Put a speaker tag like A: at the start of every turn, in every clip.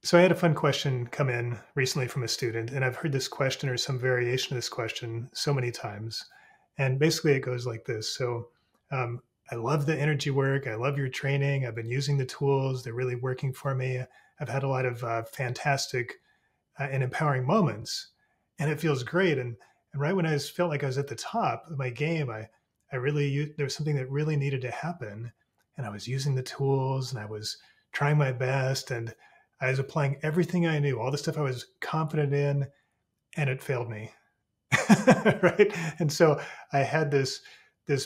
A: So I had a fun question come in recently from a student, and I've heard this question or some variation of this question so many times. And basically, it goes like this. Um, I love the energy work. I love your training. I've been using the tools. They're really working for me. I've had a lot of fantastic and empowering moments, and it feels great. And right when felt like I was at the top of my game, I really there was something that really needed to happen, and I was using the tools and I was trying my best, and I was applying everything I knew, all the stuff I was confident in, and it failed me. Right? And so I had this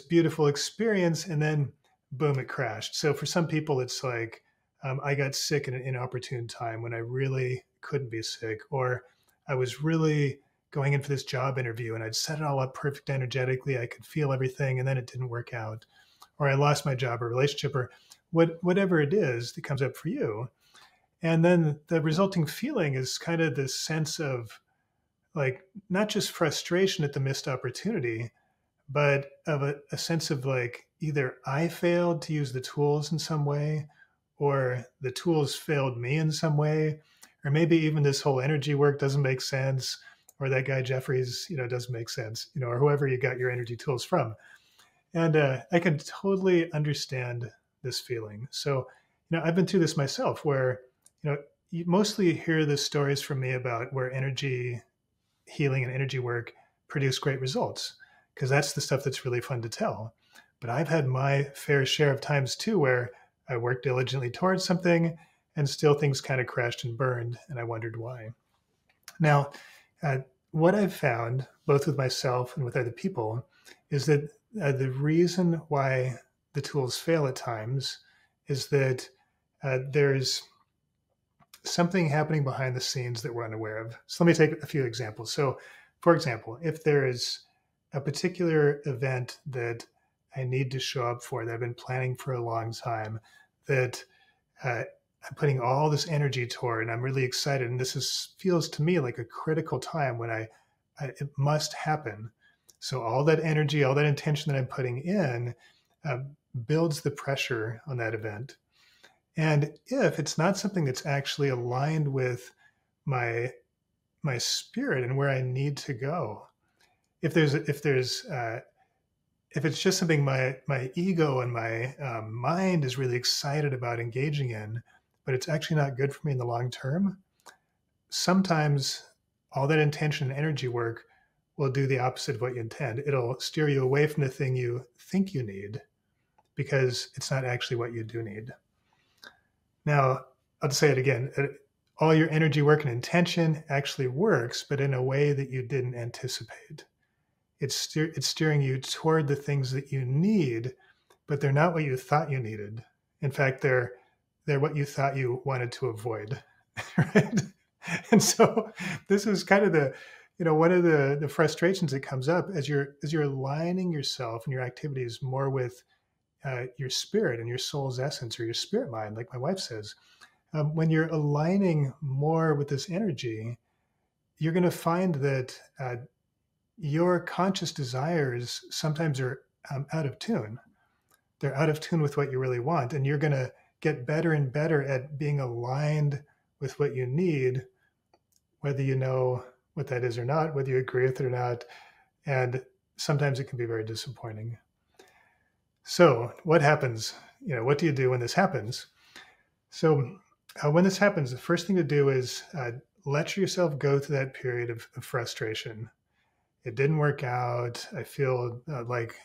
A: beautiful experience, and then boom, it crashed. So for some people, it's like I got sick at an inopportune time when I really couldn't be sick, or I was really going in for this job interview and I'd set it all up perfect energetically. I could feel everything, and then it didn't work out, or I lost my job or relationship, or whatever it is that comes up for you. And then the resulting feeling is kind of this sense of like not just frustration at the missed opportunity, but of a sense of like either I failed to use the tools in some way, or the tools failed me in some way, or maybe even this whole energy work doesn't make sense, or that guy Jeffries, doesn't make sense, or whoever you got your energy tools from. And I can totally understand this feeling. So, I've been through this myself where, you mostly hear the stories from me about where energy healing and energy work produce great results, because that's the stuff that's really fun to tell. But I've had my fair share of times too where I worked diligently towards something and still things kind of crashed and burned, and I wondered why. Now, uh, what I've found, both with myself and with other people, is that the reason why the tools fail at times is that there's something happening behind the scenes that we're unaware of. So let me take a few examples. So, for example, if there is a particular event that I need to show up for that I've been planning for a long time, that I'm putting all this energy toward, and I'm really excited, and feels to me like a critical time when it must happen. So all that energy, all that intention that I'm putting in, uh, builds the pressure on that event. And if it's not something that's actually aligned with my my spirit and where I need to go, if it's just something my ego and my mind is really excited about engaging in, but it's actually not good for me in the long term, sometimes all that intention and energy work will do the opposite of what you intend. It'll steer you away from the thing you think you need because it's not actually what you do need. Now, I'll say it again. All your energy work and intention actually works, but in a way that you didn't anticipate. It's steering you toward the things that you need, but they're not what you thought you needed. In fact, they're what you thought you wanted to avoid, right? And so this is kind of one of the frustrations that comes up as you're aligning yourself and your activities more with your spirit and your soul's essence, or your spirit mind, like my wife says. When you're aligning more with this energy, you're going to find that your conscious desires sometimes are out of tune. They're out of tune with what you really want. And you're going to get better and better at being aligned with what you need, whether you know what that is or not, whether you agree with it or not. And sometimes it can be very disappointing. So, what happens? What do you do when this happens? So, when this happens, the first thing to do is let yourself go through that period of frustration. It didn't work out. I feel like,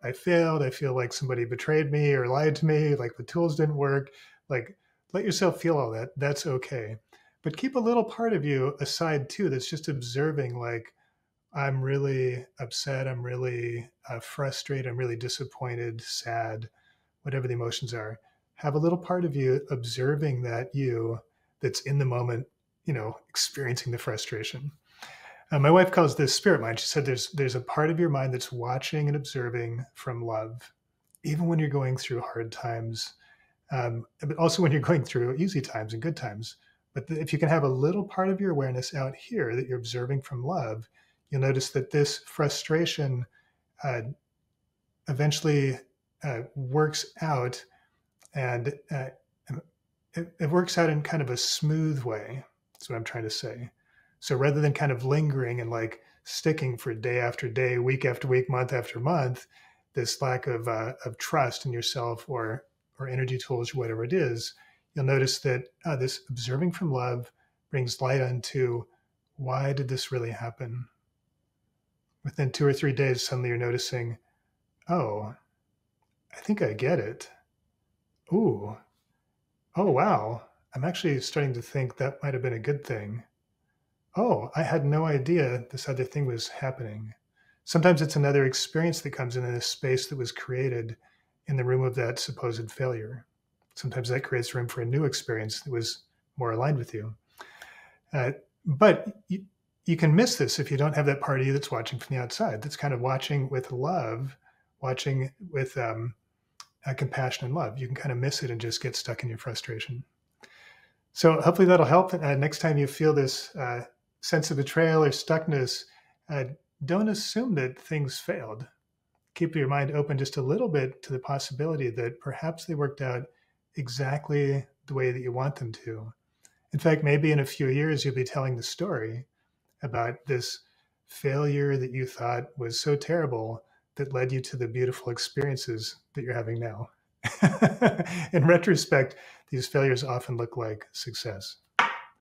A: I failed. I feel like somebody betrayed me or lied to me, like the tools didn't work. Like, let yourself feel all that. That's okay. But keep a little part of you aside too that's just observing, like, I'm really upset. I'm really frustrated. I'm really disappointed, sad, whatever the emotions are. Have a little part of you observing that you that's in the moment, experiencing the frustration. My wife calls this spirit mind. She said there's a part of your mind that's watching and observing from love, even when you're going through hard times, but also when you're going through easy times and good times. But if you can have a little part of your awareness out here that you're observing from love, you'll notice that this frustration uh, eventually works out, and it works out in kind of a smooth way. That's what I'm trying to say. So rather than kind of lingering and like sticking for day after day, week after week, month after month, this lack of trust in yourself or energy tools or whatever it is, you'll notice that this observing from love brings light onto why did this really happen? Within 2 or 3 days, suddenly you're noticing, oh, I think I get it. Ooh, oh, wow. I'm actually starting to think that might have been a good thing. Oh, I had no idea this other thing was happening. Sometimes it's another experience that comes in this space that was created in the room of that supposed failure. Sometimes that creates room for a new experience that was more aligned with you. But you can miss this if you don't have that part of you that's watching from the outside, that's kind of watching with love, watching with compassion and love. You can kind of miss it and just get stuck in your frustration. So hopefully that'll help. Next time you feel this sense of betrayal or stuckness, uh, don't assume that things failed. Keep your mind open just a little bit to the possibility that perhaps they worked out exactly the way that you want them to. In fact, maybe in a few years, you'll be telling the story about this failure that you thought was so terrible that led you to the beautiful experiences that you're having now. In retrospect, these failures often look like success.